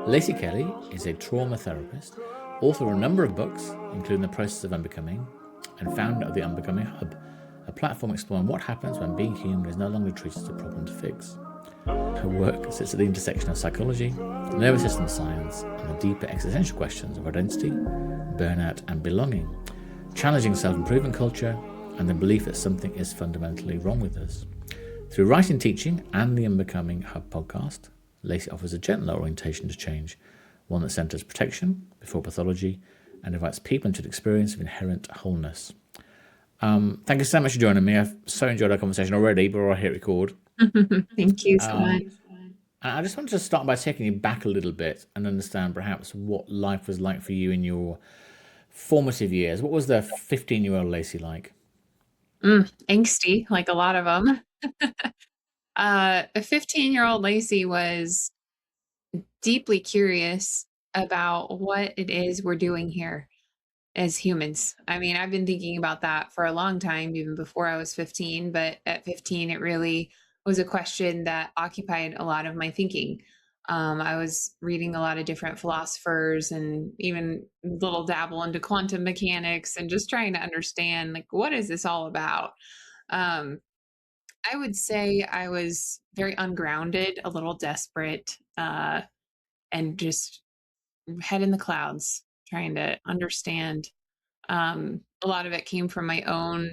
Lacey Kelly is a trauma therapist, author of a number of books, including The Process of Unbecoming, and founder of the Unbecoming Hub, a platform exploring what happens when being human is no longer treated as a problem to fix. Her work sits at the intersection of psychology, nervous system science, and the deeper existential questions of identity, burnout, and belonging, challenging self-improvement culture and the belief that something is fundamentally wrong with us. Through writing, teaching, and the Unbecoming Hub podcast, Lacey offers a gentler orientation to change, one that centres protection before pathology and invites people into an experience of inherent wholeness. Thank you so much for joining me. I've so enjoyed our conversation already before I hit record. Thank you so much. I just wanted to start by taking you back a little bit and understand perhaps what life was like for you in your formative years. What was the 15-year-old Lacey like? Angsty, like a lot of them. A 15-year-old Lacey was deeply curious about what it is we're doing here as humans. I mean, I've been thinking about that for a long time, even before I was 15, but at 15, it really was a question that occupied a lot of my thinking. I was reading a lot of different philosophers and even little dabble into quantum mechanics and just trying to understand, like, what is this all about? Um, I would say I was very ungrounded, a little desperate, and just head in the clouds, trying to understand. A lot of it came from my own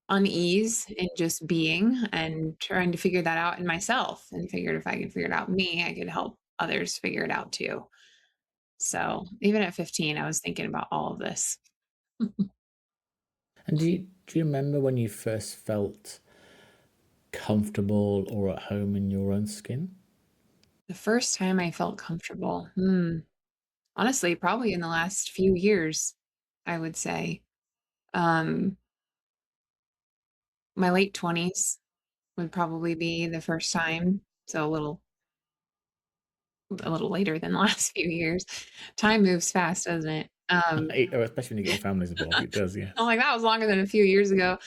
unease in just being and trying to figure that out in myself, and figured if I could figure it out me, I could help others figure it out too. So even at 15, I was thinking about all of this. And do you remember when you first felt comfortable or at home in your own skin? The first time I felt comfortable, honestly, probably in the last few years, I would say. Um, my late 20s would probably be the first time. So a little later than the last few years. Time moves fast, doesn't it? Especially when you get your families involved, it does, I'm yes. like, that was longer than a few years ago.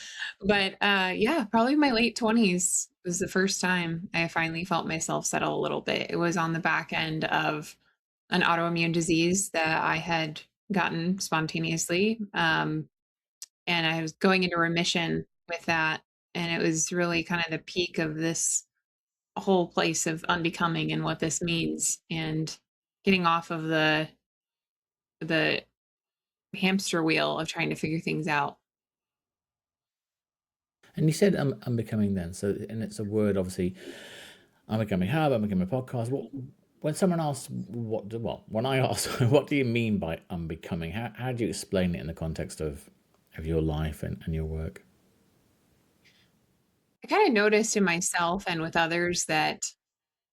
But yeah, probably my late 20s was the first time I finally felt myself settle a little bit. It was on the back end of an autoimmune disease that I had gotten spontaneously. And I was going into remission with that. And it was really kind of the peak of this whole place of unbecoming and what this means, and getting off of the hamster wheel of trying to figure things out. And you said unbecoming then, so and it's a word obviously. Unbecoming Hub, Unbecoming Podcast. When someone asks when I ask, what do you mean by unbecoming? How do you explain it in the context of your life and your work? I kind of noticed in myself and with others that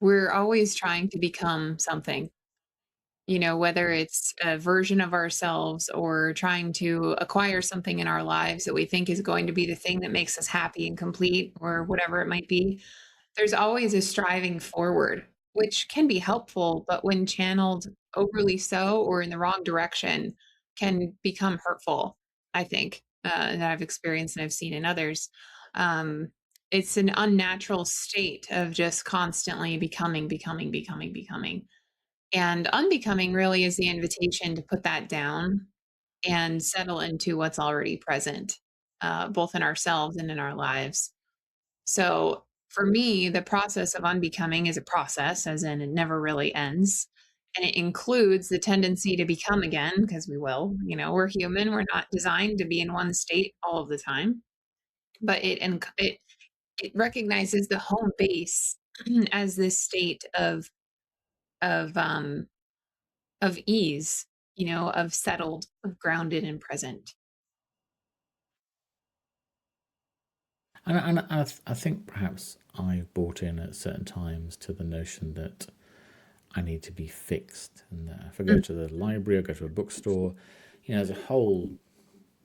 we're always trying to become something, whether it's a version of ourselves or trying to acquire something in our lives that we think is going to be the thing that makes us happy and complete, or whatever it might be. There's always a striving forward, which can be helpful, but when channeled overly so or in the wrong direction, can become hurtful, I think, that I've experienced and I've seen in others. Um, it's an unnatural state of just constantly becoming, becoming, becoming, becoming. And unbecoming really is the invitation to put that down and settle into what's already present, both in ourselves and in our lives. So for me, the process of unbecoming is a process, as in it never really ends. And it includes the tendency to become again, because we will. We're human. We're not designed to be in one state all of the time. But it recognizes the home base as this state of um of ease, of settled, of grounded and present. I think perhaps I've bought in at certain times to the notion that I need to be fixed. And if I go Mm. to the library or go to a bookstore, there's a whole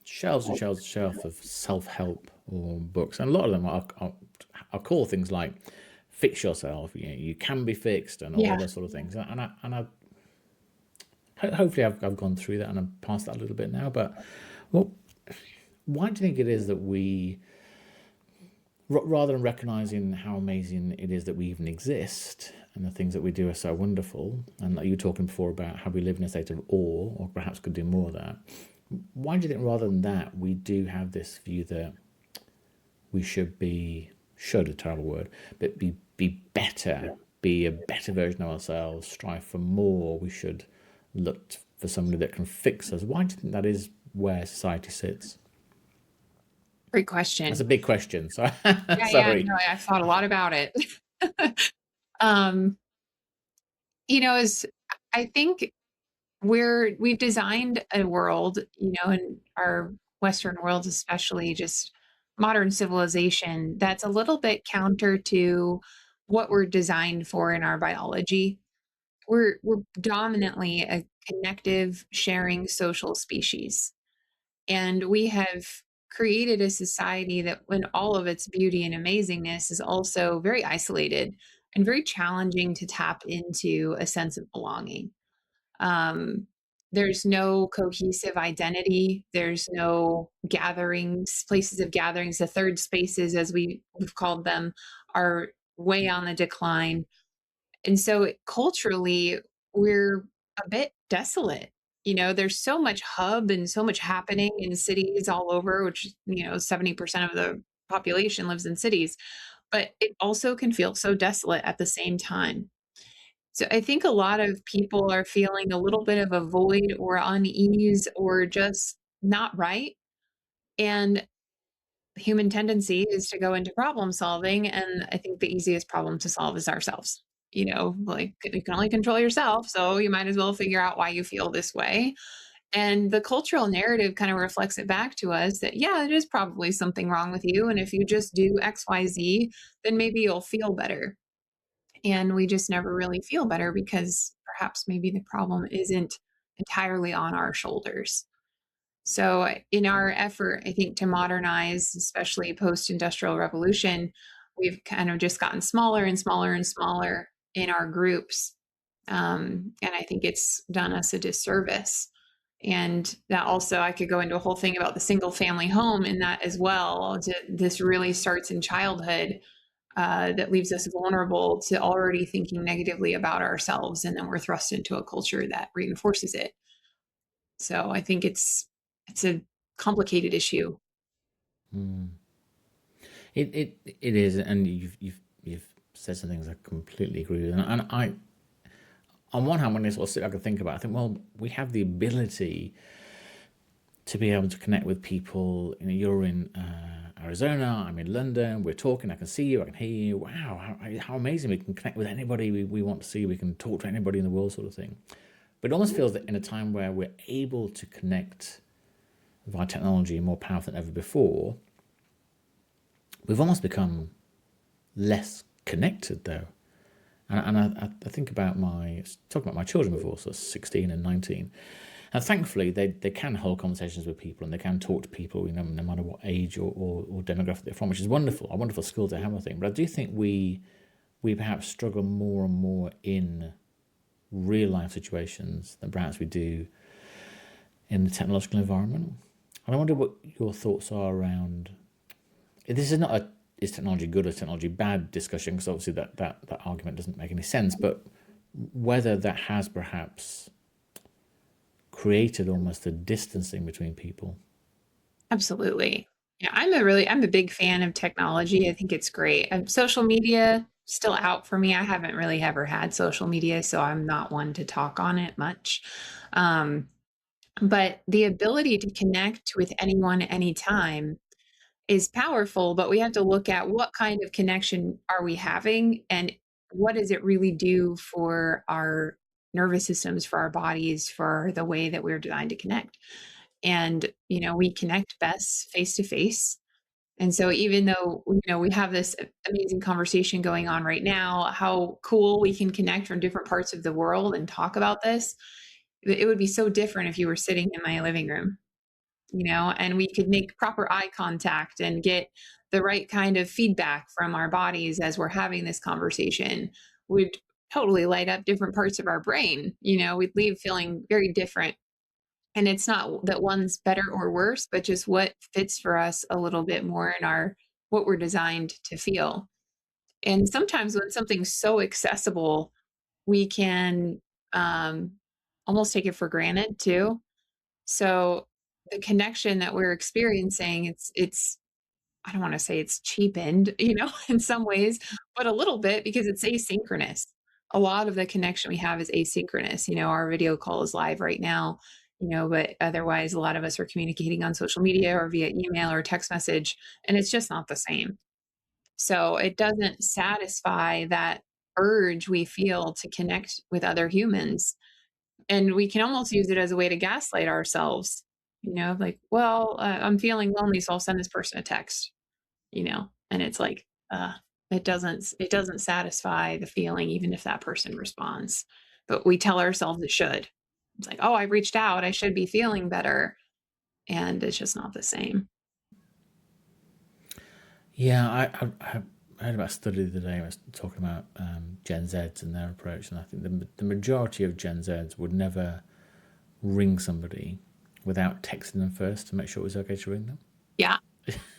shelves and shelves and shelves of self-help or books, and a lot of them are called things like "fix yourself." You can be fixed, and all Yeah. those sort of things. Hopefully I've gone through that and I'm past that a little bit now. But well, why do you think it is that we rather than recognizing how amazing it is that we even exist and the things that we do are so wonderful, and like you were talking before about how we live in a state of awe, or perhaps could do more of that, why do you think rather than that we do have this view that we should a terrible word, but be better, be a better version of ourselves, strive for more, we should look for somebody that can fix us? Why do you think that is where society sits? Great That's question. a big question. So Yeah, sorry. no, I've thought a lot about it. Um, is I think we've designed a world, in our Western world, especially just modern civilization, that's a little bit counter to what we're designed for in our biology. We're dominantly a connective, sharing social species. And we have created a society that, when all of its beauty and amazingness, is also very isolated and very challenging to tap into a sense of belonging. Um, there's no cohesive identity. There's no gatherings, places of gatherings. The third spaces, as we've called them, are way on the decline. And so culturally, we're a bit desolate. There's so much hub and so much happening in cities all over, which, 70% of the population lives in cities, but it also can feel so desolate at the same time. So I think a lot of people are feeling a little bit of a void or unease or just not right. And human tendency is to go into problem solving. And I think the easiest problem to solve is ourselves. Like, you can only control yourself. So you might as well figure out why you feel this way. And the cultural narrative kind of reflects it back to us that, yeah, it is probably something wrong with you. And if you just do XYZ, then maybe you'll feel better. And we just never really feel better because perhaps maybe the problem isn't entirely on our shoulders. So, in our effort, I think, to modernize, especially post industrial revolution, we've kind of just gotten smaller and smaller and smaller in our groups. And I think it's done us a disservice. And that also, I could go into a whole thing about the single family home in that as well. This really starts in childhood, that leaves us vulnerable to already thinking negatively about ourselves. And then we're thrust into a culture that reinforces it. So I think it's a complicated issue. It is, and you've said some things I completely agree with, and I, on one hand, when I sort of sit back and think about it, I think, well, we have the ability to be able to connect with people. You're in Arizona, I'm in London, we're talking, I can see you, I can hear you. Wow, how amazing. We can connect with anybody we want to see, we can talk to anybody in the world, sort of thing. But it almost feels that in a time where we're able to connect via technology more powerful than ever before, we've almost become less connected, though. And I think about talking about my children before, so 16 and 19. And thankfully, they can hold conversations with people and they can talk to people, no matter what age or demographic they're from, which is wonderful, a wonderful skill to have, I think. But I do think we perhaps struggle more and more in real life situations than perhaps we do in the technological environment. And I wonder what your thoughts are around. This is not a is technology good or is technology bad discussion, because obviously that argument doesn't make any sense. But whether that has perhaps created almost a distancing between people. Absolutely. Yeah, I'm a big fan of technology. I think it's great. Social media still out for me. I haven't really ever had social media, so I'm not one to talk on it much. Um, but the ability to connect with anyone anytime is powerful, but we have to look at what kind of connection are we having and what does it really do for our nervous systems, for our bodies, for the way that we're designed to connect. And, we connect best face to face. And so even though, we have this amazing conversation going on right now, how cool we can connect from different parts of the world and talk about this, it would be so different if you were sitting in my living room, and we could make proper eye contact and get the right kind of feedback from our bodies as we're having this conversation would totally light up different parts of our brain. We'd leave feeling very different. And it's not that one's better or worse, but just what fits for us a little bit more in our what we're designed to feel. And sometimes when something's so accessible, we can almost take it for granted too. So the connection that we're experiencing, it's I don't want to say it's cheapened, in some ways, but a little bit because it's asynchronous. A lot of the connection we have is asynchronous. Our video call is live right now, but otherwise, a lot of us are communicating on social media or via email or text message, and it's just not the same. So it doesn't satisfy that urge we feel to connect with other humans. And we can almost use it as a way to gaslight ourselves, like, well, I'm feeling lonely, so I'll send this person a text, and it's like, it doesn't satisfy the feeling, even if that person responds. But we tell ourselves it should. It's like, oh, I reached out, I should be feeling better. And it's just not the same. Yeah, I heard about a study the other day. I was talking about Gen Zs and their approach, and I think the majority of Gen Zs would never ring somebody without texting them first to make sure it was okay to ring them. Yeah.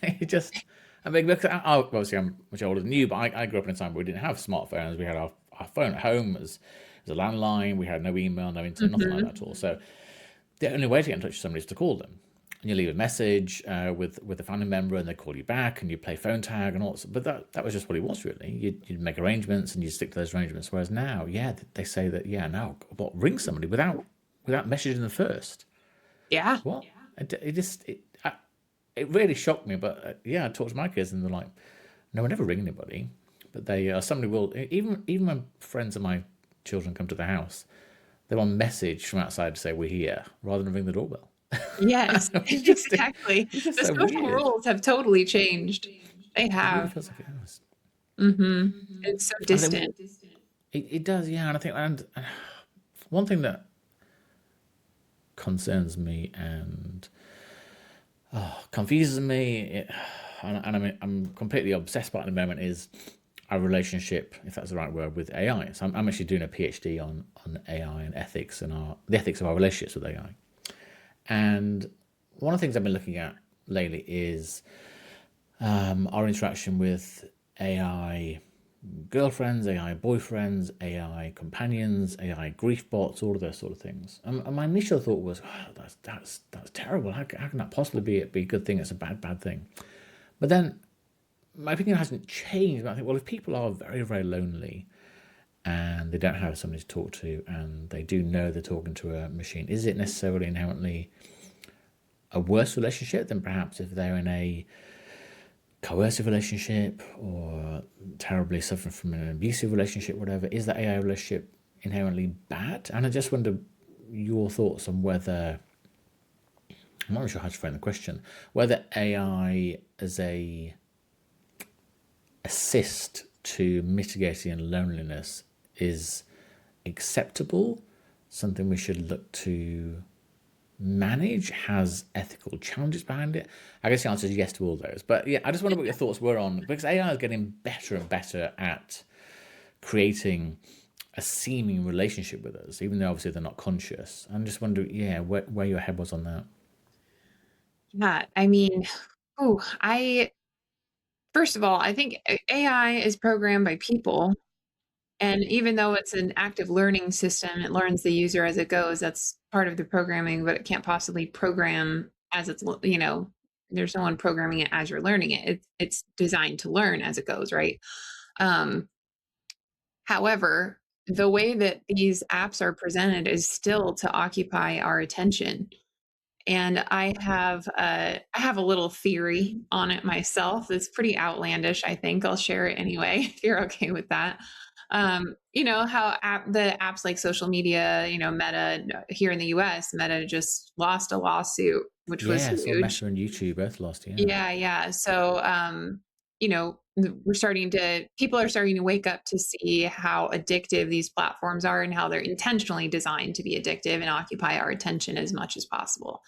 It just, I mean, because obviously I'm much older than you, but I grew up in a time where we didn't have smartphones. We had our phone at home as a landline. We had no email, no internet, nothing like that at all. So the only way to get in touch with somebody is to call them. And you leave a message with a family member, and they call you back, and you play phone tag and all. But that was just what it was really. You'd make arrangements, and you stick to those arrangements. Whereas now, yeah, they say that now, what, ring somebody without messaging them first? Yeah. What? It really shocked me. But yeah, I talked to my kids, and they're like, "No, I never ring anybody." But somebody will, even when friends of my children come to the house, they want a message from outside to say we're here, rather than ring the doorbell. Yes, It's just exactly. it's just The so social weird. rules have totally changed. They It really have. feels like it has. It's so And then distant. it does, yeah. And I think, and one thing that concerns me and confuses me, and I'm completely obsessed by it at the moment, is our relationship, if that's the right word, with AI. So I'm actually doing a PhD on AI and ethics and the ethics of our relationships with AI. And one of the things I've been looking at lately is our interaction with AI girlfriends, AI boyfriends, AI companions, AI grief bots, all of those sort of things. And my initial thought was, oh, that's terrible. How can that possibly be a good thing? It's a bad thing. But then my opinion hasn't changed. I think, well, if people are very, very lonely and they don't have somebody to talk to, and they do know they're talking to a machine, is it necessarily inherently a worse relationship than perhaps if they're in a coercive relationship or terribly suffering from an abusive relationship, whatever? Is that AI relationship inherently bad? And I just wonder your thoughts on whether, I'm not really sure how to frame the question, whether AI as a assist to mitigating loneliness is acceptable, something we should look to manage, has ethical challenges behind it. I guess the answer is yes to all those. But yeah, I just wonder what your thoughts were on, because AI is getting better and better at creating a seeming relationship with us, even though obviously they're not conscious. I'm just wondering, yeah, where your head was on that. Yeah, I mean, I first of all, I think AI is programmed by people. And even though it's an active learning system, it learns the user as it goes. That's part of the programming, but it can't possibly program as there's no one programming it as you're learning it. It's designed to learn as it goes, right? Um, However, the way that these apps are presented is still to occupy our attention. And I have a little theory on it myself. It's pretty outlandish, I think. I'll share it anyway, if you're okay with that. How the apps like social media, Meta here in the US, Meta just lost a lawsuit, which was Yeah, so huge. Meta and YouTube both lost, yeah. Yeah, yeah. So, people are starting to wake up to see how addictive these platforms are and how they're intentionally designed to be addictive and occupy our attention as much as possible.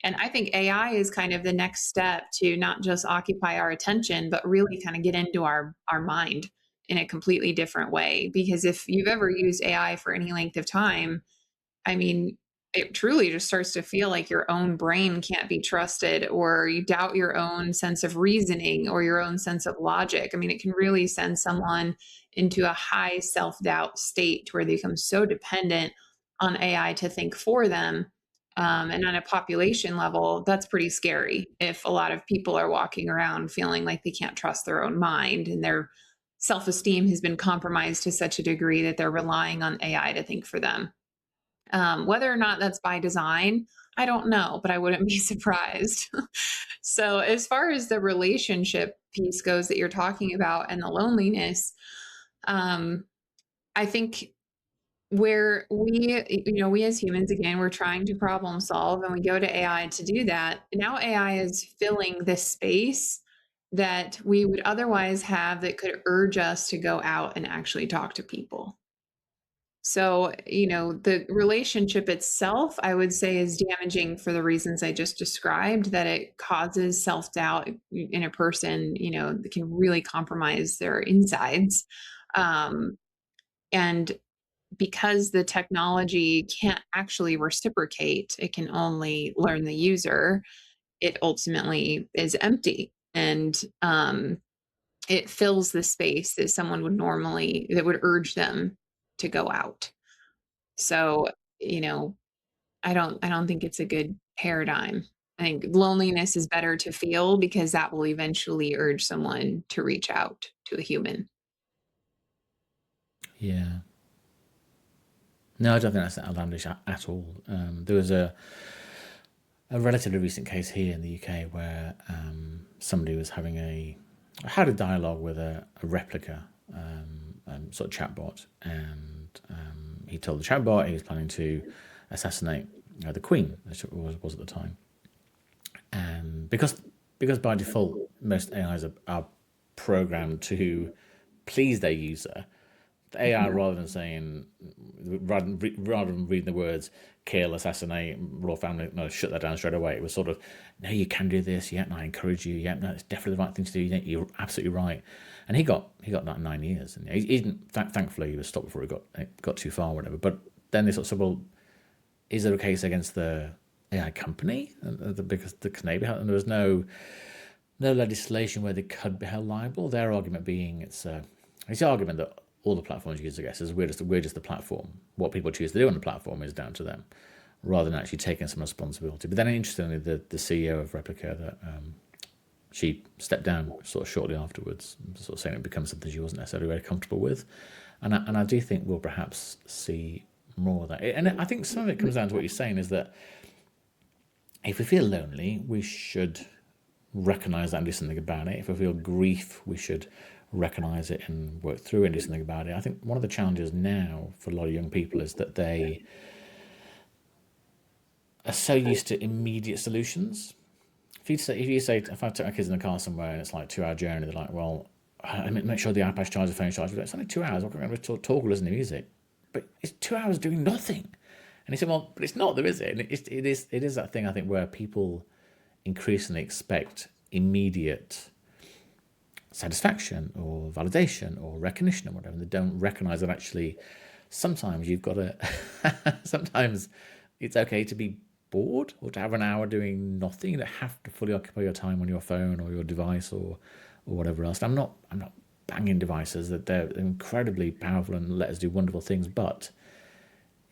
And I think AI is kind of the next step to not just occupy our attention, but really kind of get into our mind in a completely different way. Because if you've ever used AI for any length of time, I mean, it truly just starts to feel like your own brain can't be trusted, or you doubt your own sense of reasoning or your own sense of logic. I mean, it can really send someone into a high self-doubt state where they become so dependent on AI to think for them. And on a population level, that's pretty scary if a lot of people are walking around feeling like they can't trust their own mind, and their self-esteem has been compromised to such a degree that they're relying on AI to think for them. Whether or not that's by design, I don't know, but I wouldn't be surprised. So, as far as the relationship piece goes that you're talking about and the loneliness, um, I think where we as humans, again, we're trying to problem solve and we go to AI to do that. Now, AI is filling this space that we would otherwise have that could urge us to go out and actually talk to people. So, the relationship itself, I would say, is damaging for the reasons I just described, that it causes self doubt in a person, that can really compromise their insides. Um, and because the technology can't actually reciprocate, it can only learn the user, it ultimately is empty. And it fills the space that someone would normally, that would urge them to go out. So, you know, I don't think it's a good paradigm. I think loneliness is better to feel because that will eventually urge someone to reach out to a human. Yeah. No, I don't think that's outlandish at all. There was a relatively recent case here in the UK where somebody was had a dialogue with a replica sort of chatbot, and he told the chatbot he was planning to assassinate the Queen, as it was at the time, and because by default most AIs are programmed to please their user, the AI, Mhm. rather than reading the words kill, assassinate, royal family, no, shut that down straight away. It was sort of, no, you can do this. Yeah, no, I encourage you. Yeah, no, it's definitely the right thing to do. Yeah, you're absolutely right. And he got like 9 years, and he didn't. Thankfully, he was stopped before it got too far, or whatever. But then they sort of said, well, is there a case against the AI company because the Canadian, and there was no legislation where they could be held liable. Their argument being it's the argument that all the platforms use, I guess, is we're just the platform. What people choose to do on the platform is down to them, rather than actually taking some responsibility. But then, interestingly, the CEO of Replica, that she stepped down sort of shortly afterwards, sort of saying it becomes something she wasn't necessarily very comfortable with, and I do think we'll perhaps see more of that. And I think some of it comes down to what you're saying, is that if we feel lonely, we should recognize that and do something about it. If we feel grief, we should recognize it and work through it and do something about it. I think one of the challenges now for a lot of young people is that they are so used to immediate solutions. If if I take my kids in the car somewhere and it's like a 2 hour journey, they're like, well, I mean, make sure the iPad's charged, the phone's charged. It's only 2 hours. Walk around with talk or listen to music, but it's 2 hours doing nothing. And he said, well, but it's not, there is it. And it is that thing, I think, where people increasingly expect immediate satisfaction or validation or recognition or whatever. And they don't recognize that actually sometimes you've got to, sometimes it's okay to be bored or to have an hour doing nothing. You don't have to fully occupy your time on your phone or your device or whatever else. I'm not banging devices, that they're incredibly powerful and let us do wonderful things, but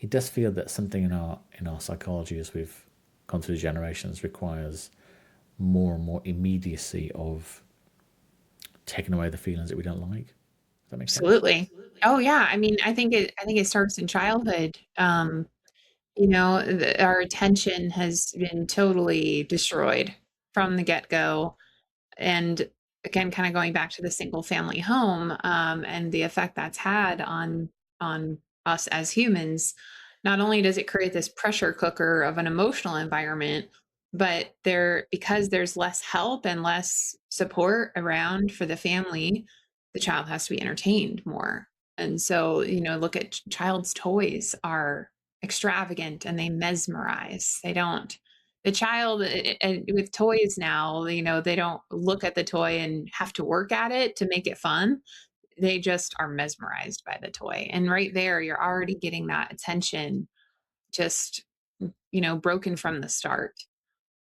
it does feel that something in our psychology, as we've gone through the generations, requires more and more immediacy of taking away the feelings that we don't like. Does that make sense? Absolutely. Oh yeah. I mean, I think it starts in childhood. Our attention has been totally destroyed from the get go. And again, kind of going back to the single family home, and the effect that's had on us as humans. Not only does it create this pressure cooker of an emotional environment, but because there's less help and less support around for the family, the child has to be entertained more. And so, look at child's toys are extravagant and they mesmerize. They don't the child with toys now, they don't look at the toy and have to work at it to make it fun. They just are mesmerized by the toy. And right there, you're already getting that attention just broken from the start.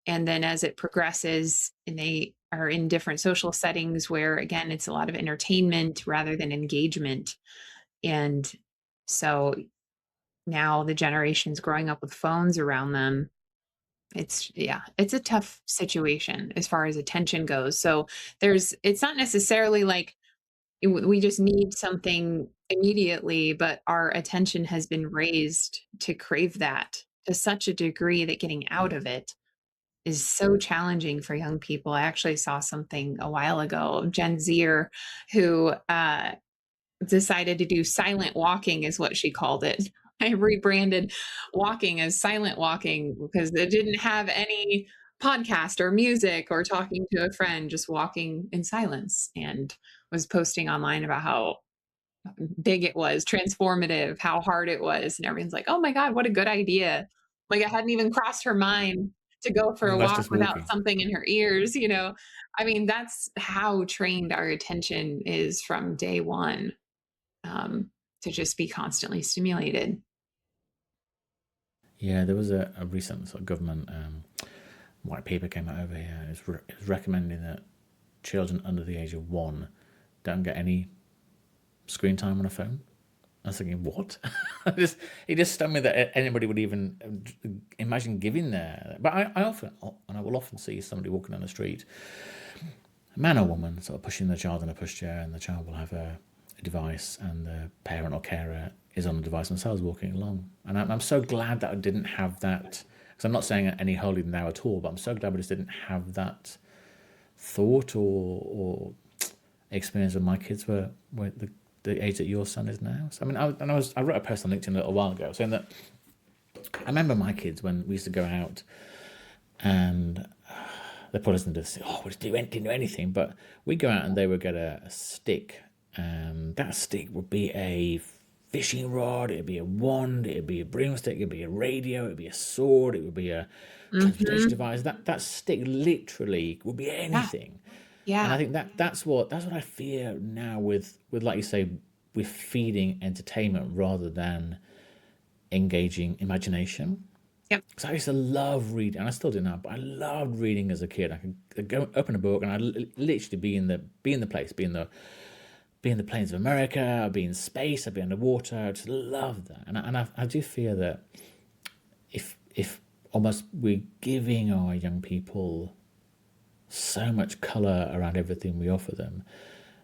And then as it progresses and they are in different social settings where, again, it's a lot of entertainment rather than engagement. And so now the generations growing up with phones around them, it's a tough situation as far as attention goes. So it's not necessarily like we just need something immediately, but our attention has been raised to crave that to such a degree that getting out of it is so challenging for young people. I actually saw something a while ago of Gen Zer who decided to do silent walking, is what she called it. I rebranded walking as silent walking because it didn't have any podcast or music or talking to a friend, just walking in silence, and was posting online about how big it was, transformative, how hard it was, and everyone's like, "Oh my god, what a good idea." Like, it hadn't even crossed her mind to go for And a that's walk just without walking. something in her ears. I mean, that's how trained our attention is from day one, to just be constantly stimulated. Yeah, there was a recent sort of government white paper came out over here. It was recommending that children under the age of 1 don't get any screen time on a phone. I was thinking, what? It just stunned me that anybody would even imagine giving their. But I will often see somebody walking down the street, a man or woman, sort of pushing the child in a pushchair, and the child will have a device, and the parent or carer is on the device themselves walking along. And I'm so glad that I didn't have that. Because I'm not saying any holier than thou at all, but I'm so glad we just didn't have that thought or experience when my kids were the age that your son is now. So I mean, I wrote a post on LinkedIn a little while ago saying that I remember my kids when we used to go out and they put us into this. Oh, we didn't do anything, but we'd go out and they would get a stick, and that stick would be a fishing rod, it'd be a wand, it'd be a broomstick, it'd be a radio, it'd be a sword, it would be a transportation Mhm. device. That stick literally would be Yeah, anything. And I yeah. think that's what I fear now with like you say, with feeding entertainment rather than engaging imagination. Yep. Because I used to love reading, and I still do now, but I loved reading as a kid. I could go open a book and I'd literally be in the place, be in the plains of America, I'd be in space, I'd be underwater. I just love that, and I do fear that if almost we're giving our young people so much color around everything we offer them,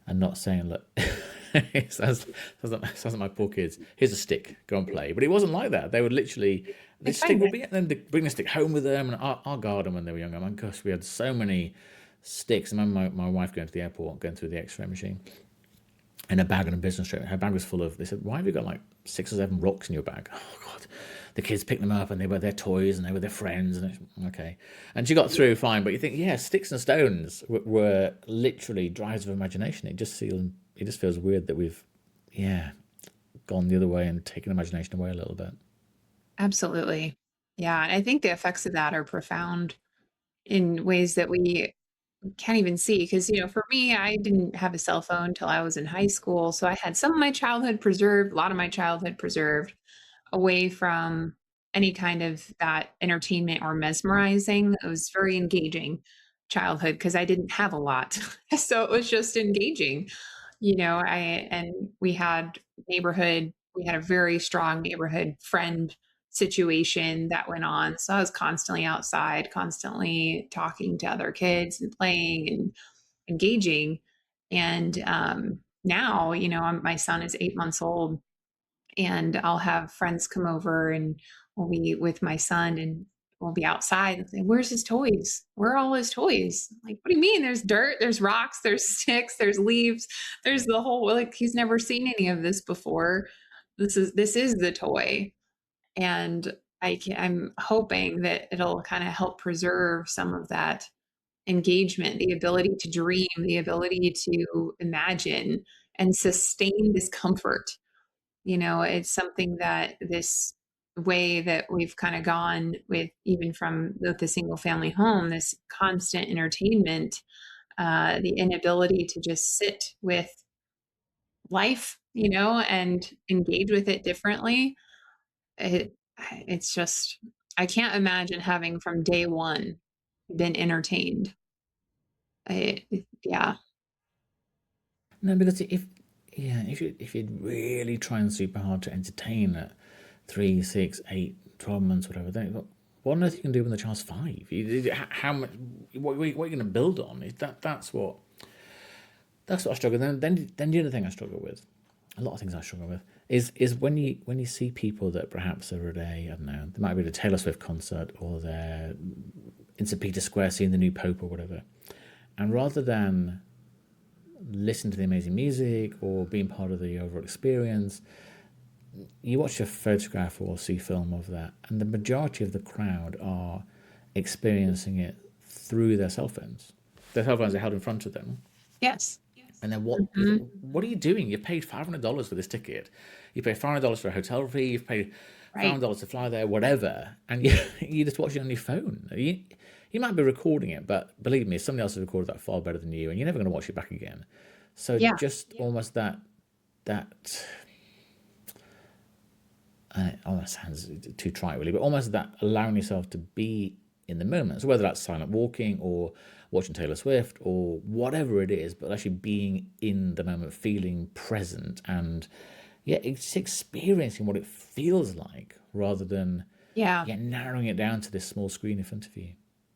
and not saying, look, it sounds like my poor kids. Here's a stick, go and play. But it wasn't like that. They would literally, They this stick find would it. be, and then they bring the stick home with them. And our garden when they were younger, man, gosh, we had so many sticks. I remember my wife going to the airport, going through the X-ray machine, in a bag on a business trip. Her bag was full of. They said, "Why have you got like 6 or 7 rocks in your bag?" Oh God, the kids picked them up and they were their toys and they were their friends. And okay, and she got through fine. But you think, yeah, sticks and stones were literally drives of imagination. It just feels weird that we've, yeah, gone the other way and taken imagination away a little bit. Absolutely. Yeah, and I think the effects of that are profound in ways that we can't even see. Because for me, I didn't have a cell phone till I was in high school, so I had some of my childhood preserved, a lot of my childhood preserved, away from any kind of that entertainment or mesmerizing. It was very engaging childhood because I didn't have a lot. So it was just engaging. I and we had a very strong neighborhood friend situation that went on. So I was constantly outside, constantly talking to other kids and playing and engaging. And now, my son is 8 months old, and I'll have friends come over and we'll be with my son and we'll be outside and say, "Where's his toys? Where are all his toys?" I'm like, "What do you mean? There's dirt, there's rocks, there's sticks, there's leaves, there's the whole like he's never seen any of this before. This is the toy." And I'm hoping that it'll kind of help preserve some of that engagement, the ability to dream, the ability to imagine and sustain discomfort. It's something that this way that we've kind of gone with, even from the single family home, this constant entertainment, the inability to just sit with life, and engage with it differently. It's just, I can't imagine having from day one been entertained. Yeah. No, because if you'd really trying super hard to entertain at 3, 6, 8, 12 months, whatever, then what on earth you can do when the child's 5? How much? What are you going to build on? That's what I struggle with. Then the other thing I struggle with, a lot of things I struggle with, is when you see people that perhaps are at I don't know, they might be at a Taylor Swift concert, or they're in St. Peter's Square seeing the new Pope or whatever, and rather than listen to the amazing music or being part of the overall experience, you watch a photograph or see film of that, and the majority of the crowd are experiencing it through their cell phones. Their cell phones are held in front of them, Yes. and then Mhm. what are you doing? You paid $500 for this ticket. You paid $500 for a hotel fee. You've paid Right. $500 to fly there, whatever, and you just watch it on your phone. You might be recording it, but believe me, somebody else has recorded that far better than you, and you're never going to watch it back again. So Yeah. just almost that it almost sounds too trite, really, but almost that allowing yourself to be in the moment. So whether that's silent walking or watching Taylor Swift or whatever it is, but actually being in the moment, feeling present, and it's experiencing what it feels like rather than Yeah. narrowing it down to this small screen in front of you.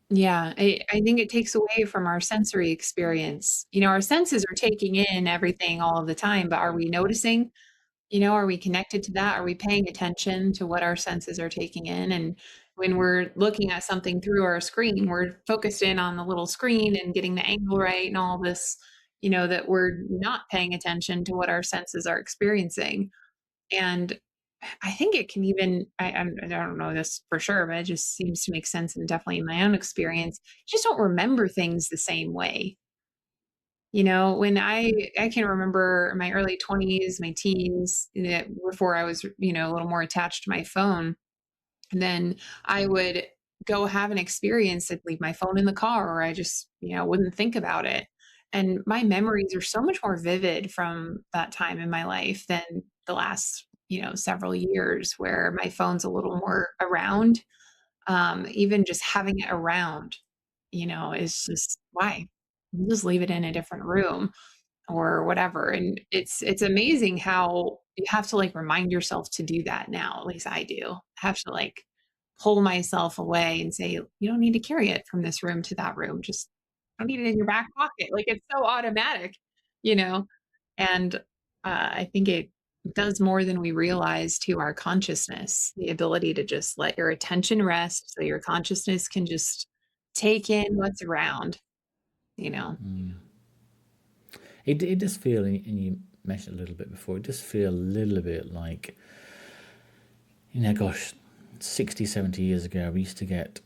Yeah. I think it takes away from our sensory experience. Our senses are taking in everything all of the time, but are we noticing? Are we connected to that? Are we paying attention to what our senses are taking in? And when we're looking at something through our screen, we're focused in on the little screen and getting the angle right and all this, that we're not paying attention to what our senses are experiencing. And I think it can even, I don't know this for sure, but it just seems to make sense. And definitely in my own experience, you just don't remember things the same way. When I can remember my early 20s, my teens, before I was, a little more attached to my phone, and then I would go have an experience, I'd leave my phone in the car, or I just, wouldn't think about it. And my memories are so much more vivid from that time in my life than the last, several years where my phone's a little more around. Even just having it around, is just why? Just leave it in a different room or whatever. And it's amazing how you have to like remind yourself to do that now. At least I do. I have to like pull myself away and say, you don't need to carry it from this room to that room. Just don't need it in your back pocket. Like it's so automatic, you know? And I think it does more than we realize to our consciousness, the ability to just let your attention rest so your consciousness can just take in what's around, you know? It does feel, and you mentioned a little bit before, it does feel a little bit like, gosh, 60, 70 years ago, we used to get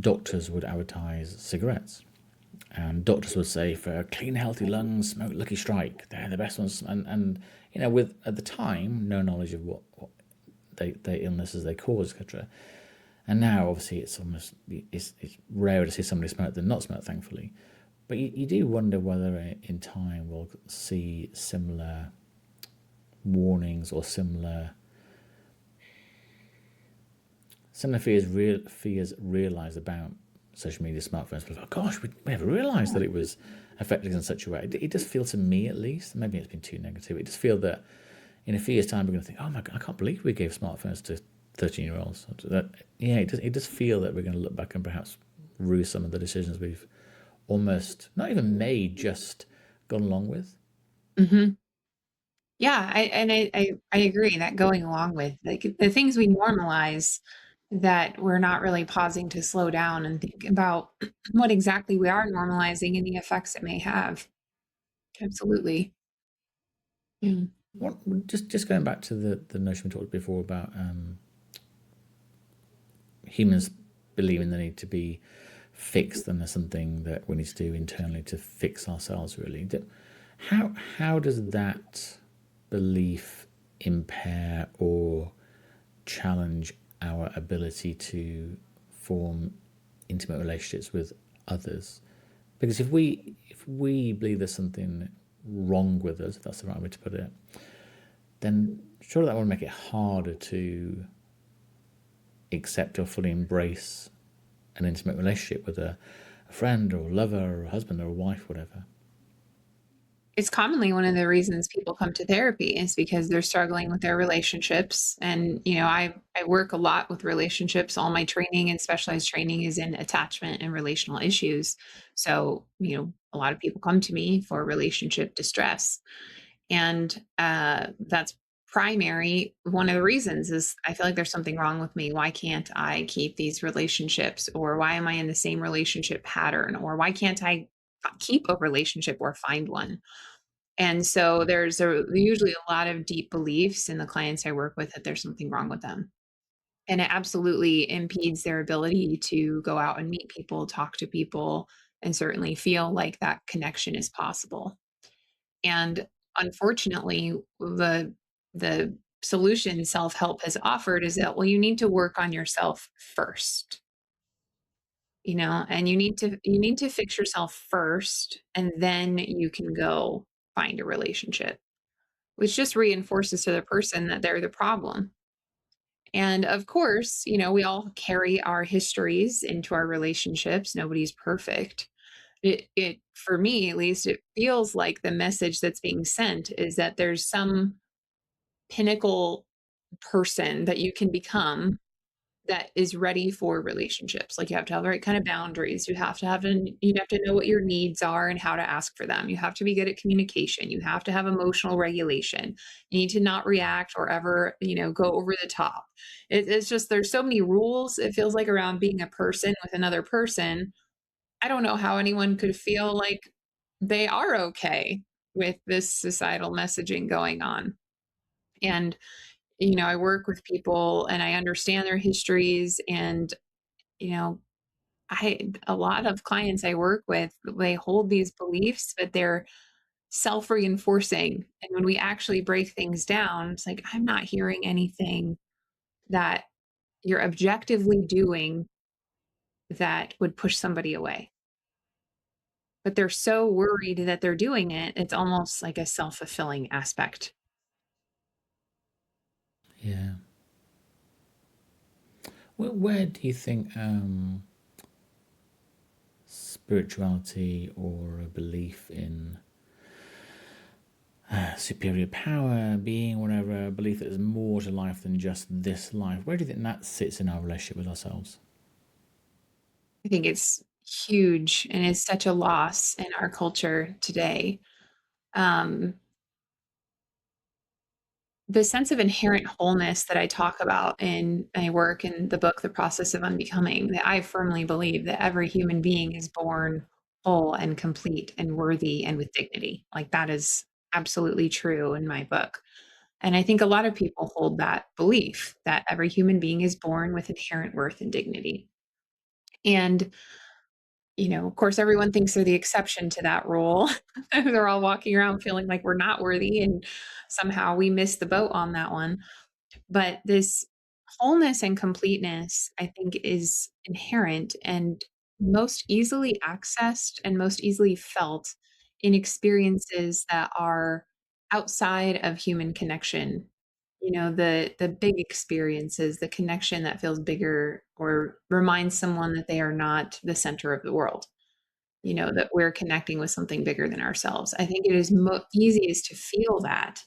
doctors would advertise cigarettes. And doctors would say, for clean, healthy lungs, smoke Lucky Strike. They're the best ones. And with, at the time, no knowledge of what the illnesses they cause, etc. And now, obviously, it's rare to see somebody smoke than not smoke, thankfully. But you do wonder whether in time we'll see similar warnings or similar fears realised about social media, smartphones. But, oh gosh, we never realised that it was affecting us in such a way. It does feel to me, at least, maybe it's been too negative, it does feel that in a few years' time we're going to think, oh my God, I can't believe we gave smartphones to 13-year-olds. It does feel that we're going to look back and perhaps rue some of the decisions we've almost not even made, just gone along with. Mhm. Yeah, I agree that going along with, like, the things we normalize that we're not really pausing to slow down and think about what exactly we are normalizing and the effects it may have. Absolutely. Yeah. Just going back to the notion we talked before about humans believing they need to be fixed, and there's something that we need to do internally to fix ourselves. Really, how does that belief impair or challenge our ability to form intimate relationships with others? Because if we believe there's something wrong with us, if that's the right way to put it, then surely that will make it harder to accept or fully embrace an intimate relationship with a friend or a lover or a husband or a wife, whatever. It's commonly one of the reasons people come to therapy is because they're struggling with their relationships. And, I work a lot with relationships. All my training and specialized training is in attachment and relational issues. So, a lot of people come to me for relationship distress. And that's primary. One of the reasons is I feel like there's something wrong with me. Why can't I keep these relationships? Or why am I in the same relationship pattern? Or why can't I keep a relationship or find one? And so there's usually a lot of deep beliefs in the clients I work with that there's something wrong with them. And it absolutely impedes their ability to go out and meet people, talk to people, and certainly feel like that connection is possible. And unfortunately, the solution self-help has offered is that, well, you need to work on yourself first, and you need to fix yourself first, and then you can go find a relationship, which just reinforces to the person that they're the problem. And of course, we all carry our histories into our relationships. Nobody's perfect. It for me at least, it feels like the message that's being sent is that there's some pinnacle person that you can become that is ready for relationships. Like, you have to have the right kind of boundaries. You have to know what your needs are and how to ask for them. You have to be good at communication. You have to have emotional regulation. You need to not react or ever, go over the top. It's just there's so many rules, it feels like, around being a person with another person. I don't know how anyone could feel like they are okay with this societal messaging going on. And I work with people and I understand their histories, and you know, I a lot of clients I work with, they hold these beliefs, but they're self-reinforcing. And when we actually break things down, it's like, I'm not hearing anything that you're objectively doing that would push somebody away. But they're so worried that they're doing it, it's almost like a self-fulfilling aspect. Yeah. Where do you think spirituality or a belief in superior power, being, whatever, a belief that there's more to life than just this life, where do you think that sits in our relationship with ourselves? I think it's huge and it's such a loss in our culture today. Um, the sense of inherent wholeness that I talk about in my work in the book, The Process of Unbecoming, that I firmly believe that every human being is born whole and complete and worthy and with dignity. Like, that is absolutely true in my book. And I think a lot of people hold that belief that every human being is born with inherent worth and dignity. And of course, everyone thinks they're the exception to that rule. They're all walking around feeling like we're not worthy, and somehow we missed the boat on that one. But this wholeness and completeness, I think, is inherent and most easily accessed and most easily felt in experiences that are outside of human connection. The big experiences, the connection that feels bigger or reminds someone that they are not the center of the world, that we're connecting with something bigger than ourselves. I think it is easiest to feel that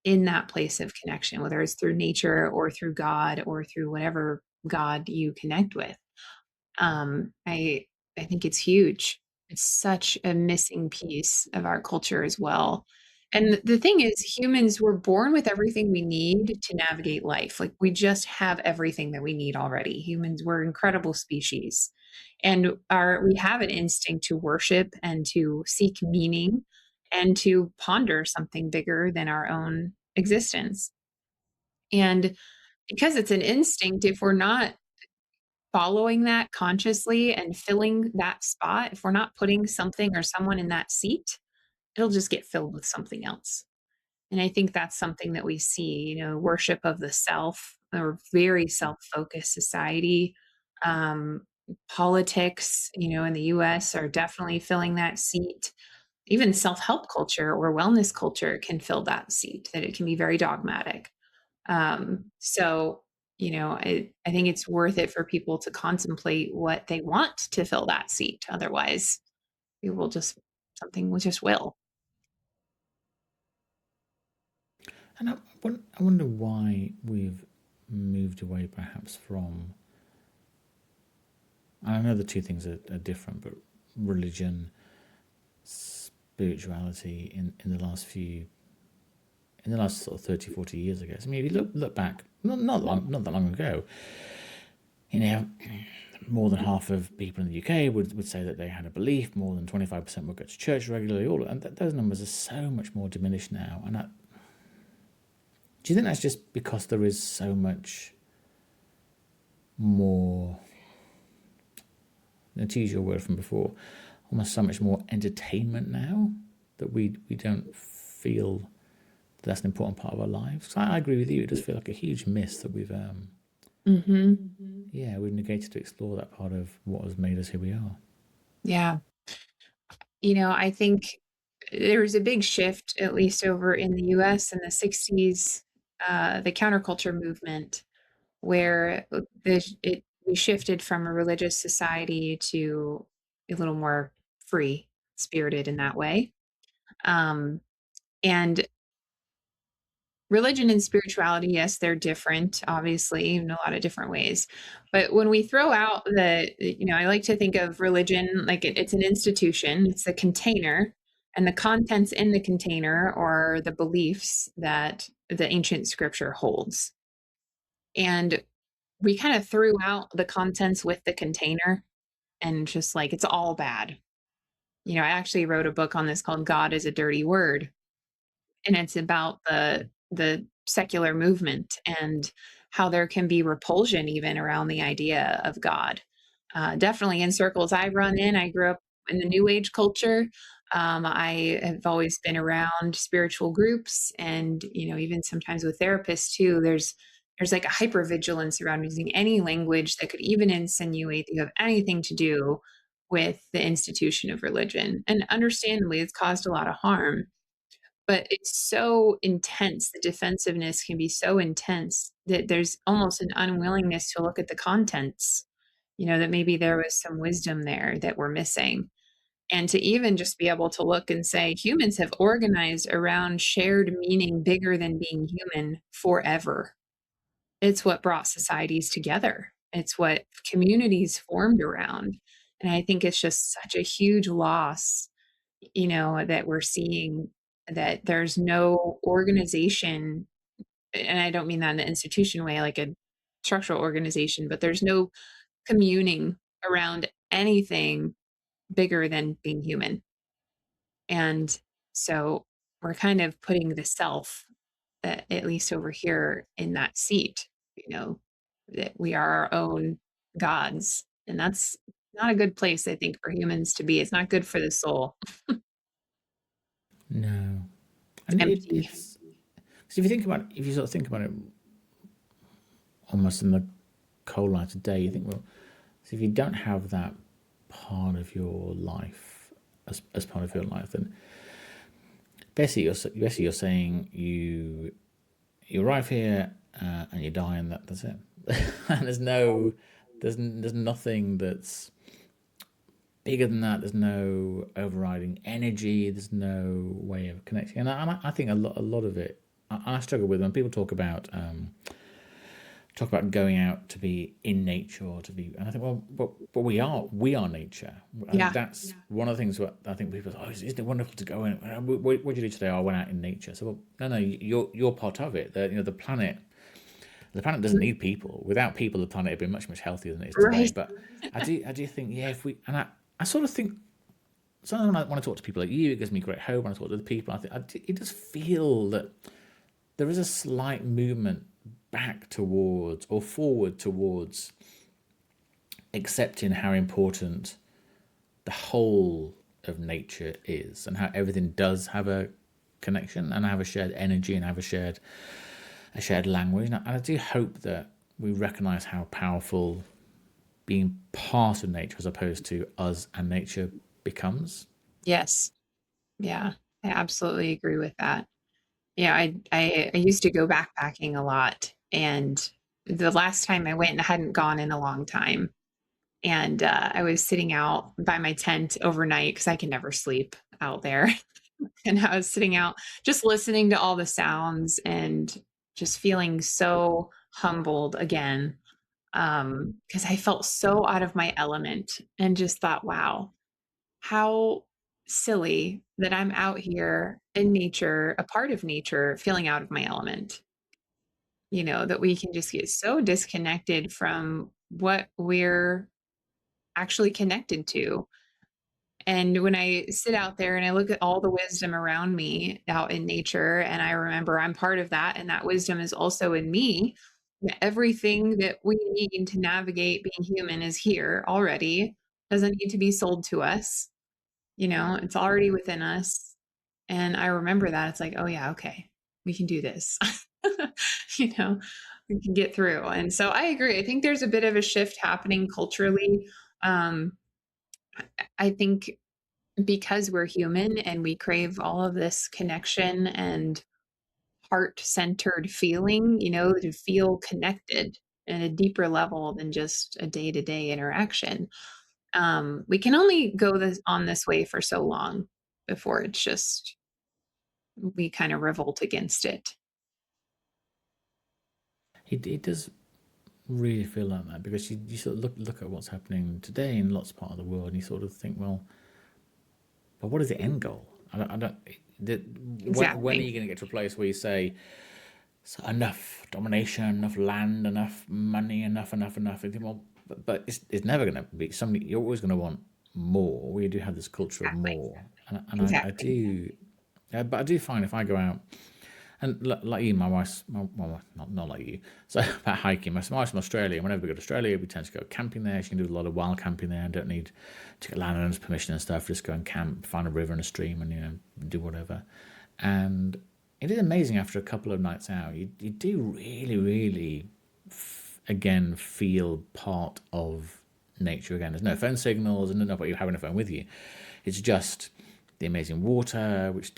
in that place of connection, whether it's through nature or through God or through whatever God you connect with. I think it's huge. It's such a missing piece of our culture as well. And the thing is, humans were born with everything we need to navigate life. Like, we just have everything that we need already. Humans were incredible species. And we have an instinct to worship and to seek meaning and to ponder something bigger than our own existence. And because it's an instinct, if we're not following that consciously and filling that spot, if we're not putting something or someone in that seat, it'll just get filled with something else. And I think that's something that we see, worship of the self, or very self-focused society. Um, Politics, in the US are definitely filling that seat. Even self-help culture or wellness culture can fill that seat, that it can be very dogmatic. So I think it's worth it for people to contemplate what they want to fill that seat. Otherwise, it will just something will just will. And I wonder why we've moved away perhaps from, and I know the two things are different, but religion, spirituality in the last sort of 30, 40 years, I guess. I mean, if you look back, not that long ago, you know, more than half of people in the UK would say that they had a belief. More than 25% would go to church regularly. And those numbers are so much more diminished now. And do you think that's just because there is so much more, to use your word from before, almost so much more entertainment now that we don't feel that that's an important part of our lives? I agree with you. It does feel like a huge miss that we've Hmm. we've negated to explore that part of what has made us who we are. Yeah. I think there was a big shift, at least over in the US in the 60s, the counterculture movement, where we shifted from a religious society to a little more free spirited in that way. Um, and religion and spirituality, yes, they're different, obviously, in a lot of different ways. But when we throw out I like to think of religion like it's an institution, it's a container, and the contents in the container are the beliefs that the ancient scripture holds. And we kind of threw out the contents with the container and just like it's all bad. I actually wrote a book on this called God is a Dirty Word, and it's about the secular movement and how there can be repulsion even around the idea of God. Definitely in circles I run in. I grew up in the New Age culture. I have always been around spiritual groups, and even sometimes with therapists too. There's like a hypervigilance around using any language that could even insinuate that you have anything to do with the institution of religion. And understandably, it's caused a lot of harm, but it's so intense. The defensiveness can be so intense that there's almost an unwillingness to look at the contents, that maybe there was some wisdom there that we're missing. And to even just be able to look and say humans have organized around shared meaning bigger than being human forever. It's what brought societies together. It's what communities formed around. And I think it's just such a huge loss, that we're seeing that there's no organization. And I don't mean that in the institution way, like a structural organization, but there's no communing around anything bigger than being human. And so we're kind of putting the self, at least over here, in that seat, that we are our own gods. And that's not a good place, I think, for humans to be. It's not good for the soul. No, It's and empty. it's so if you sort of think about it, almost in the cold light of day, you think, well, so if you don't have that part of your life as part of your life, then basically you're saying you arrive here and you die, and that's it. And there's nothing that's bigger than that. There's no overriding energy. There's no way of connecting. And I think a lot of it, I struggle with when people talk about going out to be in nature or to be, and I think, well, but we are nature. I think Yeah. that's one of the things that I think people say, oh, isn't it wonderful to go in? What did you do today? Oh, I went out in nature. So, well, no, you're part of it. The planet doesn't need people. Without people, the planet would be much healthier than it is today. Right. But I do think, yeah, if we, and I sort of think, sometimes when I talk to people like you, it gives me great hope. When I talk to other people, it does feel that there is a slight movement back towards or forward towards accepting how important the whole of nature is and how everything does have a connection and have a shared energy and have a shared language. And I do hope that we recognize how powerful being part of nature as opposed to us and nature becomes. Yes. Yeah. I absolutely agree with that. I used to go backpacking a lot, and the last time I went, and I hadn't gone in a long time. And I was sitting out by my tent overnight because I can never sleep out there. And I was sitting out just listening to all the sounds and just feeling so humbled again, because I felt so out of my element and just thought, wow, how silly that I'm out here in nature, a part of nature, feeling out of my element. That we can just get so disconnected from what we're actually connected to. And when I sit out there and I look at all the wisdom around me out in nature, and I remember I'm part of that, and that wisdom is also in me, and everything that we need to navigate being human is here already, doesn't need to be sold to us. It's already within us. And I remember that. It's like, oh, yeah, okay, we can do this. you know, we can get through. And so I agree. I think there's a bit of a shift happening culturally. Um, I think because we're human and we crave all of this connection and heart centered feeling, to feel connected at a deeper level than just a day to day interaction. We can only go this way for so long before it's just we kind of revolt against it. It does really feel like that because you sort of look at what's happening today in lots of part of the world and you sort of think, well, but what is the end goal? I don't when are Exactly. you going to get to a place where you say, so enough domination, enough land, enough money, enough. And you think, well, but it's never going to be something. You're always going to want more. We do have this culture of Exactly. more, and I Exactly. do. Yeah, but I do find if I go out and like you, my wife's well, not like you. So about hiking, my wife's from Australia. Whenever we go to Australia, we tend to go camping there. She can do a lot of wild camping there, and don't need to get landowners' permission and stuff. Just go and camp, find a river and a stream, and do whatever. And it is amazing after a couple of nights out. You do really, really, again, feel part of nature again. There's no phone signals and nobody having a phone with you. It's just the amazing water, which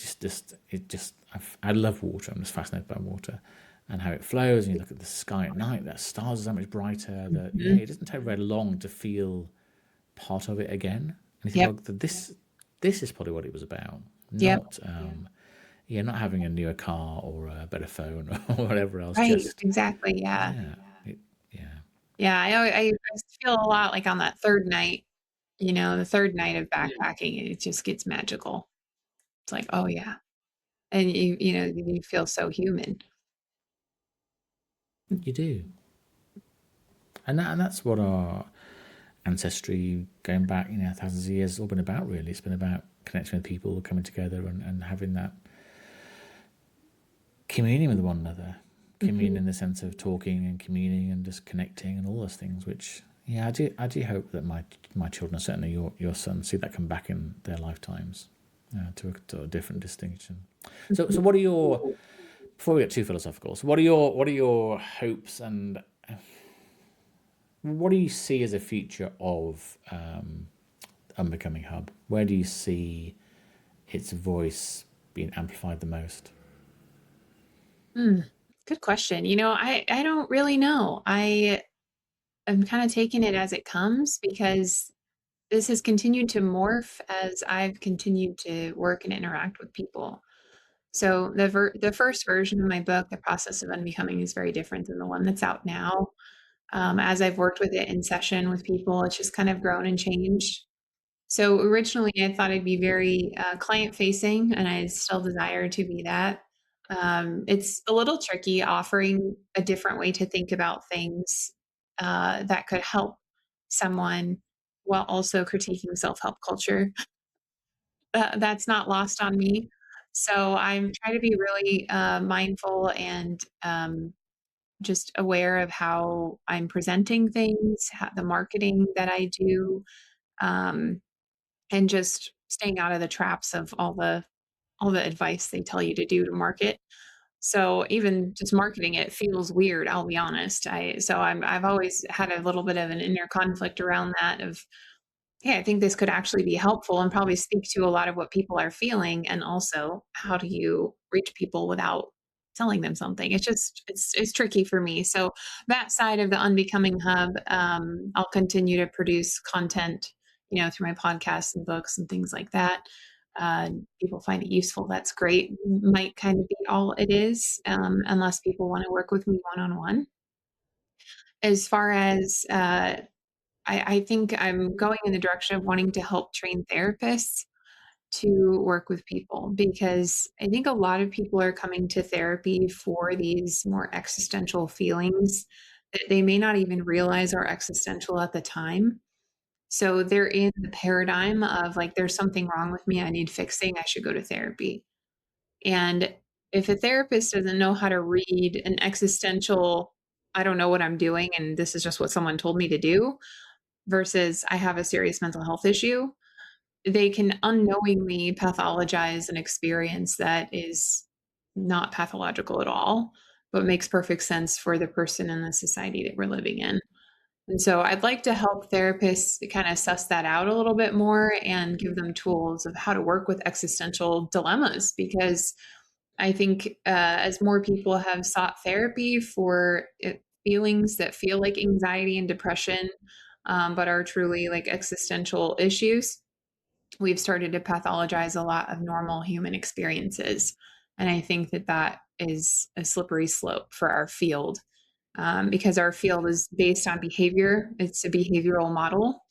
I love water. I'm just fascinated by water and how it flows. And you look at the sky at night, the stars are so much brighter. That Mhm. it doesn't take very long to feel part of it again. And you think, Yep. well, this is probably what it was about, Yep. not yeah, not having a newer car or a better phone or whatever else. Right. Just Exactly. Yeah. yeah, yeah, Yeah. I feel a lot like on that third night, the third night of backpacking, it just gets magical. It's like, oh yeah. And you feel so human. you do. And that's what our ancestry going back, thousands of years, has all been about. Really, it's been about connecting with people, coming together, and having that communion with one another. Communion in the sense of talking and communing and just connecting and all those things. Which yeah, I do hope that my children, certainly your son, see that come back in their lifetimes to a different distinction. So what are your before we get too philosophical? So what are your hopes and what do you see as a future of Unbecoming Hub? Where do you see its voice being amplified the most? Mm, good question. I don't really know. I am kind of taking it as it comes because this has continued to morph as I've continued to work and interact with people. So the first version of my book, The Process of Unbecoming, is very different than the one that's out now. As I've worked with it in session with people, it's just kind of grown and changed. So originally, I thought I'd be very client facing, and I still desire to be that. It's a little tricky offering a different way to think about things that could help someone while also critiquing self help culture. That's not lost on me. So I'm trying to be really mindful and just aware of how I'm presenting things, the marketing that I do. Um, and just staying out of the traps of all the advice they tell you to do to market. So even just marketing it feels weird, I'll be honest. I've always had a little bit of an inner conflict around that of, hey, I think this could actually be helpful and probably speak to a lot of what people are feeling. And also, how do you reach people without selling them something. It's tricky for me. So that side of the Unbecoming Hub, I'll continue to produce content, through my podcasts and books and things like that. People find it useful. That's great. Might kind of be all it is, unless people want to work with me one on one. As far as I think I'm going in the direction of wanting to help train therapists to work with people, because I think a lot of people are coming to therapy for these more existential feelings that they may not even realize are existential at the time. So they're in the paradigm of like, there's something wrong with me. I need fixing. I should go to therapy. And if a therapist doesn't know how to read an existential, I don't know what I'm doing, and this is just what someone told me to do, versus I have a serious mental health issue, they can unknowingly pathologize an experience that is not pathological at all, but makes perfect sense for the person and the society that we're living in. And so I'd like to help therapists kind of suss that out a little bit more and give them tools of how to work with existential dilemmas, because I think as more people have sought therapy for feelings that feel like anxiety and depression, but are truly like existential issues, we've started to pathologize a lot of normal human experiences. And I think that that is a slippery slope for our field, because our field is based on behavior. It's a behavioral model.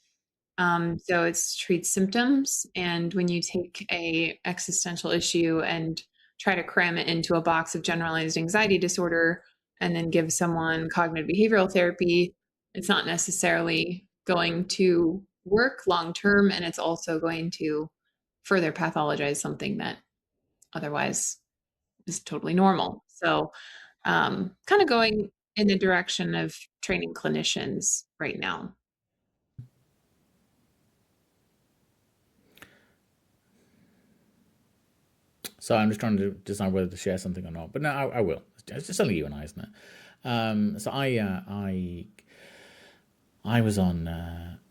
So it treats symptoms. And when you take a existential issue and try to cram it into a box of generalized anxiety disorder and then give someone cognitive behavioral therapy, it's not necessarily going to work long term. And it's also going to further pathologize something that otherwise is totally normal. So, kind of going in the direction of training clinicians right now. So I'm just trying to decide whether to share something or not. But no, I will. It's just only you and I, isn't it? So I was on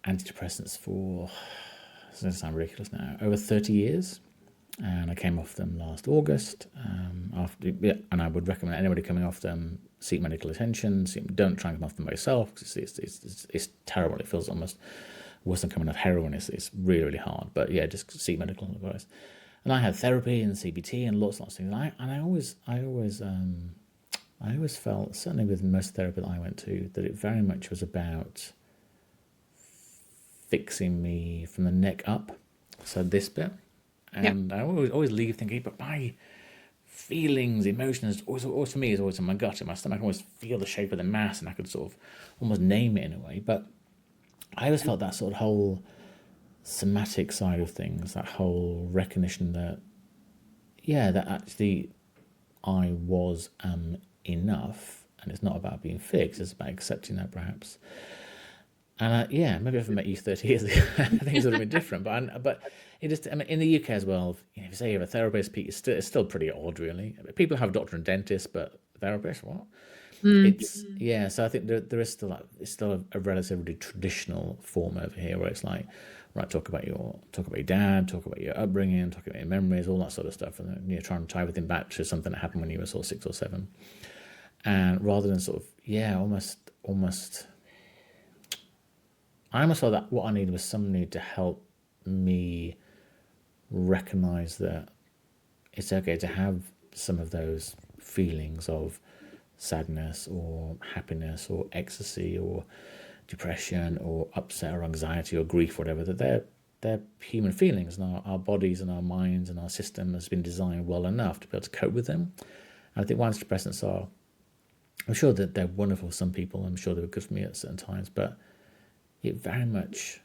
antidepressants for, it's going to sound ridiculous now, over 30 years. And I came off them last August. And I would recommend anybody coming off them seek medical attention. Don't try and come off them by yourself, because it's terrible. It feels almost worse than coming off heroin. It's really, really hard. But yeah, just seek medical advice. And I had therapy and CBT and lots of things. And I always felt, certainly with most therapy that I went to, that it very much was about fixing me from the neck up. So this bit. Yep. And I always leave thinking, but my feelings, emotions, always for me is always in my gut, in my stomach. I always feel the shape of the mass, and I could sort of almost name it in a way. But I always felt that sort of whole somatic side of things, that whole recognition that, yeah, that actually I was enough, and it's not about being fixed, it's about accepting that perhaps. And yeah, maybe if I met you 30 years ago, things would have been different. But it just, I mean, in the UK as well, if you say you have a therapist, it's still pretty odd, really. People have doctor and dentist, but therapist, what? It's yeah. So I think there is still it's still a relatively traditional form over here, where it's like, right, talk about your dad, talk about your upbringing, talk about your memories, all that sort of stuff, and then, try and tie everything back to something that happened when you were sort of 6 or 7, and rather than sort of, yeah, almost. I almost felt that what I needed was somebody to help me recognize that it's okay to have some of those feelings of sadness or happiness or ecstasy or depression or upset or anxiety or grief, whatever, that they're human feelings, and our bodies and our minds and our system has been designed well enough to be able to cope with them. And I think antidepressants are, I'm sure that they're wonderful for some people, I'm sure they were good for me at certain times, but it very much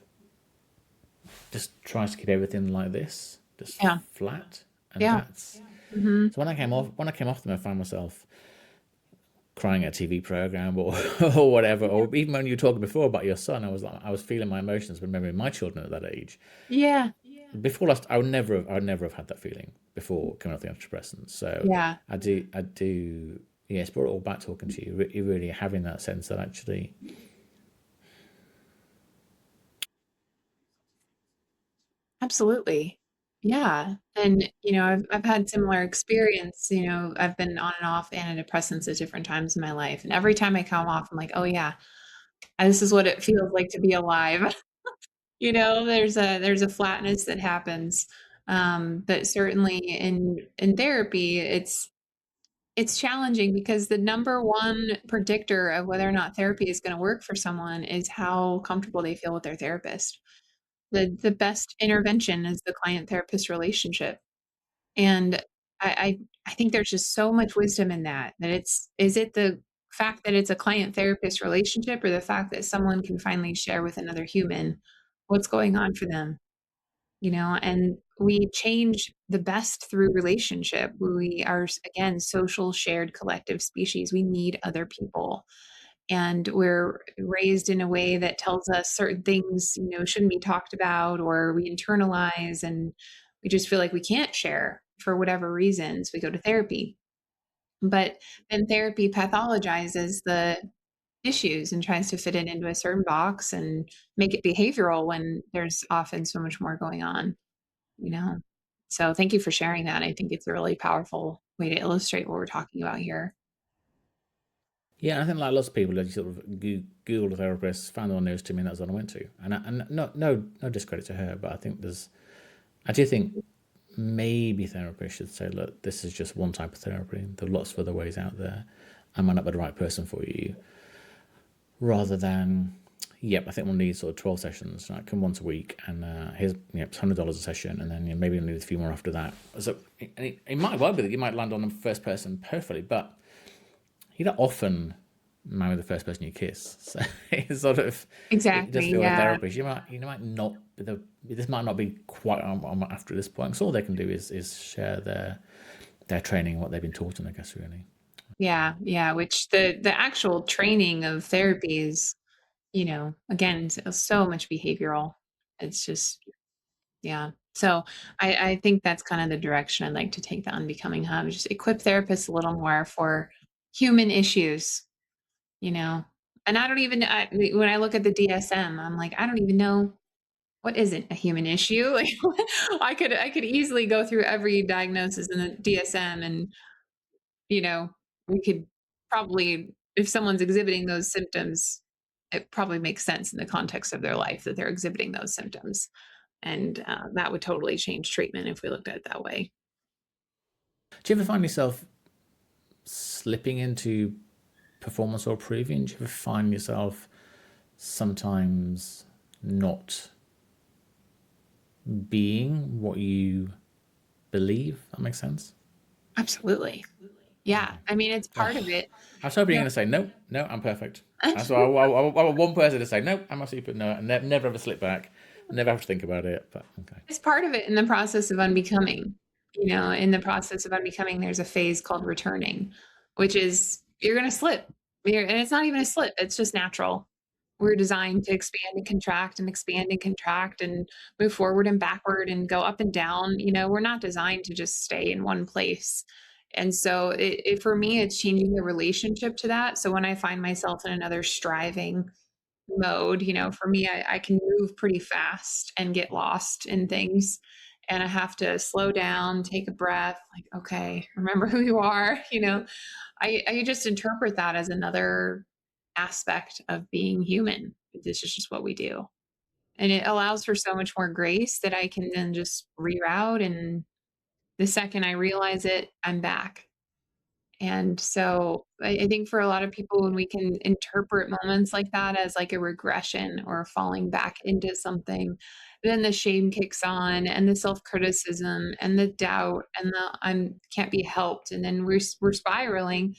just tries to keep everything like this, just Yeah. flat. And Yeah. that's Hmm. so when I came off them, I found myself crying at a TV program or or whatever. Or even when you were talking before about your son, I was feeling my emotions, remembering my children at that age. Yeah. Before last, I would never have had that feeling before coming off the antidepressants. So Yeah. I do. Yeah, it's brought it all back talking to you. You really having that sense that actually, Absolutely. Yeah, and, I've had similar experience, I've been on and off antidepressants at different times in my life, and every time I come off, I'm like, "Oh, yeah, this is what it feels like to be alive." There's a flatness that happens, but certainly in therapy, it's challenging because the number one predictor of whether or not therapy is gonna work for someone is how comfortable they feel with their therapist. The best intervention is the client-therapist relationship. And I think there's just so much wisdom in that, is it the fact that it's a client-therapist relationship or the fact that someone can finally share with another human what's going on for them, and we change the best through relationship. We are, again, social, shared, collective species. We need other people, and we're raised in a way that tells us certain things, shouldn't be talked about, or we internalize, and we just feel like we can't share for whatever reasons. We go to therapy, but then therapy pathologizes the issues and tries to fit it into a certain box and make it behavioral when there's often so much more going on, you know? So thank you for sharing that. I think it's a really powerful way to illustrate what we're talking about here. Yeah, I think like lots of people have sort of Googled a therapist, found the one nearest to me, and that's what I went to. And no discredit to her, but I do think maybe therapists should say, look, this is just one type of therapy. There are lots of other ways out there. I might not be the right person for you. Rather than, yep, I think we'll need sort of 12 sessions. Right? Come once a week, and here's $100 a session, and then maybe we'll need a few more after that. So it might well be that you might land on the first person perfectly, but you don't often marry the first person you kiss. So it's sort of, it does Exactly. feel like Yeah. therapist. You might not this might not be quite on after this point. So all they can do is share their training, what they've been taught, and I guess really. Yeah. Yeah. Which the actual training of therapy is, again, so much behavioral. It's just, yeah. So I think that's kind of the direction I'd like to take the Unbecoming Hub, just equip therapists a little more for human issues, you know. And I don't even when I look at the DSM, I'm like, I don't even know what isn't a human issue. Like I could easily go through every diagnosis in the DSM, and we could probably, if someone's exhibiting those symptoms, it probably makes sense in the context of their life that they're exhibiting those symptoms. And that would totally change treatment if we looked at it that way. Do you ever find yourself slipping into performance or proving? Do you ever find yourself sometimes not being what you believe? That makes sense. Absolutely. Yeah. I mean, it's part of Oh, it. I was hoping You you're going to say no, no, I'm perfect. That's why I want one person to say no, I'm a super no, and never ever slip back, never have to think about it. But okay. It's part of it in the process of unbecoming. In the process of unbecoming, there's a phase called returning, which is you're going to slip. And it's not even a slip, it's just natural. We're designed to expand and contract and move forward and backward and go up and down. We're not designed to just stay in one place. And so for me, it's changing the relationship to that. So when I find myself in another striving mode, for me, I can move pretty fast and get lost in things. And I have to slow down, take a breath, like, okay, remember who you are. I just interpret that as another aspect of being human. This is just what we do. And it allows for so much more grace that I can then just reroute. And the second I realize it, I'm back. And so I think for a lot of people, when we can interpret moments like that as like a regression or falling back into something, then the shame kicks on and the self-criticism and the doubt and the I'm can't be helped. And then we're spiraling.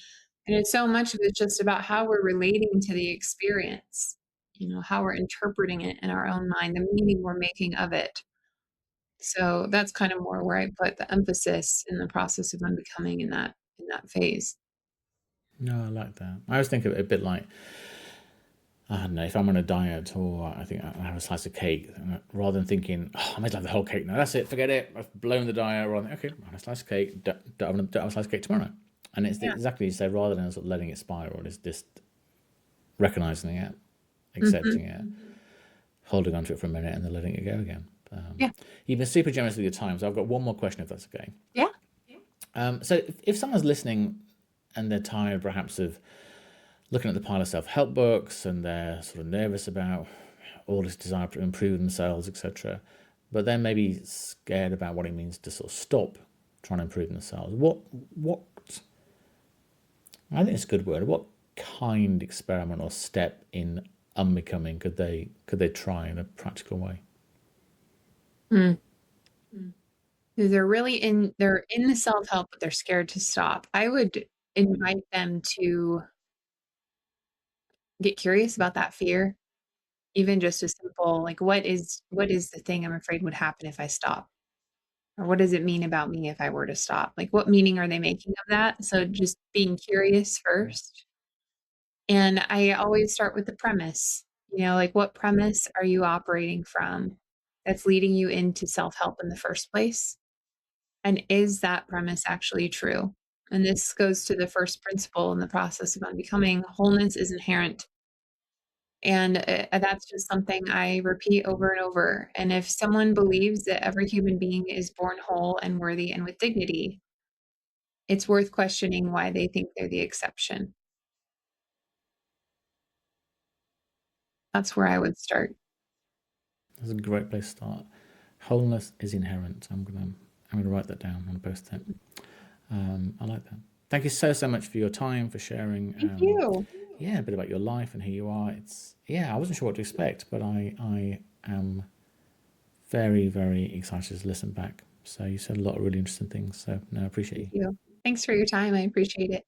And it's so much of it's just about how we're relating to the experience, how we're interpreting it in our own mind, the meaning we're making of it. So that's kind of more where I put the emphasis in the process of unbecoming in that phase. No, I like that. I always think of it a bit like, I don't know, if I'm on a diet or I think I have a slice of cake, rather than thinking, oh, I might have the whole cake now, that's it, forget it, I've blown the diet, rather than, okay, I have a slice of cake, don't have a slice of cake tomorrow. And it's Yeah. exactly as you say, rather than sort of letting it spiral, it's just recognizing it, Mhm. accepting it, holding on to it for a minute, and then letting it go again. Yeah. You've been super generous with your time, so I've got one more question, if that's okay. Yeah. So if someone's listening and they're tired perhaps of looking at the pile of self-help books and they're sort of nervous about all this desire to improve themselves, etc., but they're maybe scared about what it means to sort of stop trying to improve themselves, what I think it's a good word. What kind experiment or step in unbecoming could they try in a practical way? Mm. 'Cause they're in the self-help, but they're scared to stop. I would invite them to get curious about that fear, even just a simple, like, what is the thing I'm afraid would happen if I stop? Or what does it mean about me if I were to stop? Like, what meaning are they making of that? So just being curious first. And I always start with the premise, like, what premise are you operating from that's leading you into self-help in the first place? And is that premise actually true? And this goes to the first principle in the process of unbecoming. Wholeness is inherent. And that's just something I repeat over and over. And if someone believes that every human being is born whole and worthy and with dignity, it's worth questioning why they think they're the exception. That's where I would start. That's a great place to start. Wholeness is inherent. I'm gonna write that down on a post-it. I like that. Thank you so much for your time, for sharing. Thank you. Yeah, a bit about your life and who you are. I wasn't sure what to expect, but I am very excited to listen back. So you said a lot of really interesting things. So no, I appreciate Thank you. you. Thanks for your time. I appreciate it.